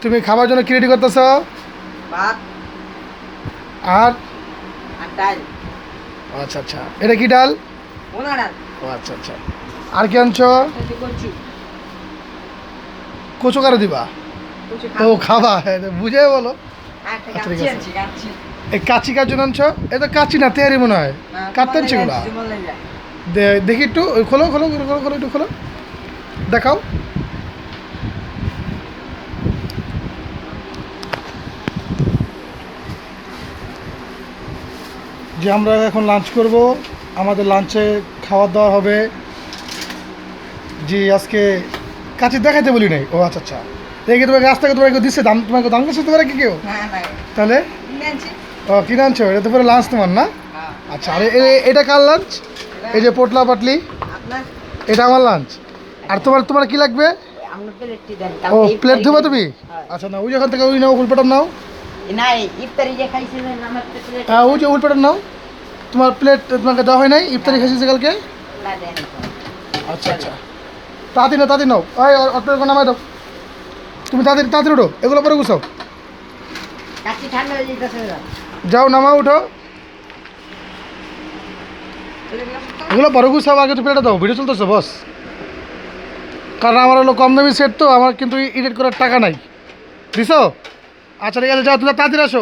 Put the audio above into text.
তুমি খাবার জন্য কি রেডি করতেছ? ভাত আর আর ডাল। আচ্ছা আচ্ছা, এটা কি ডাল? ভুনা ডাল। ও আচ্ছা আচ্ছা। আর কি আনছো? একটু কচু। কচু কারে দিবা? কচু ও খাবা, হ্যাঁ বুঝে বলো। একটা আচ্ছা, ঠিক কাচ্চি আছে। আনছি, কাচ্চি। এই কাচি কার জন্য আনছো? এটা কাচি না, তেয়ারি মনে হয়। কাটতে আনছি গুলা। দেখি একটু, ওই খোলো খোলো খোলো খোলো খোলো, একটু খোলো, দেখাও। যে আমরা এখন লাঞ্চ করব, আমাদের লাঞ্চে খাওয়া দাওয়া হবে। জি আজকে কাচি দেখাইতে বলি নাই। ও আচ্ছা আচ্ছা, দেখি তোমাকে রাস্তাকে তোমাকে দিচ্ছে দাম, তোমাকে দাম করছে তোমার কি কেউ? হ্যাঁ ভাই। তাহলে কিনে আনছি। ও কিনে আনছো? এটা তো পুরো লাঞ্চ তোমার না? হ্যাঁ। আচ্ছা, আর এটা কার লাঞ্চ? এই যে পোটলা পাটলি, আপনার এটা আমার লাঞ্চ। আর তোমার তোমার কি লাগবে? আপনার প্লেটটি দেন। ও প্লেট ধোবা তুমি? হ্যাঁ। আচ্ছা না, ওই যেখান থেকে ওই নাও, উল্পাটার নাও। না ইফতারি যে খাইছিলেন আমার প্লেট। হ্যাঁ ওই যে উল্পাটার নাও। তোমার প্লেট তোমাকে দেওয়া হয় নাই? ইফতারি খেয়েছি কালকে। না দেন। আচ্ছা আচ্ছা, তাড়াতাড়ি নাও তাড়াতাড়ি নাও। ওই অটোর নামাই দাও। তুমি তাড়াতাড়ি তাড়াতাড়ি উঠো, এগুলো পরে গুছাও। কাচ্চি ঠান্ডা হয়ে যেতেছে। যাও নামাও, উঠো। এগুলো পরে গুছাও, আগে তো প্লেটে দাও, ভিডিও চলতেছে বস। কারণ আমার হলো কম দামি সেট, তো আমার কিন্তু এডিট করার টাকা নাই। দিছো? আচ্ছা ঠিক আছে, যাও তুমি তাড়াতাড়ি আসো।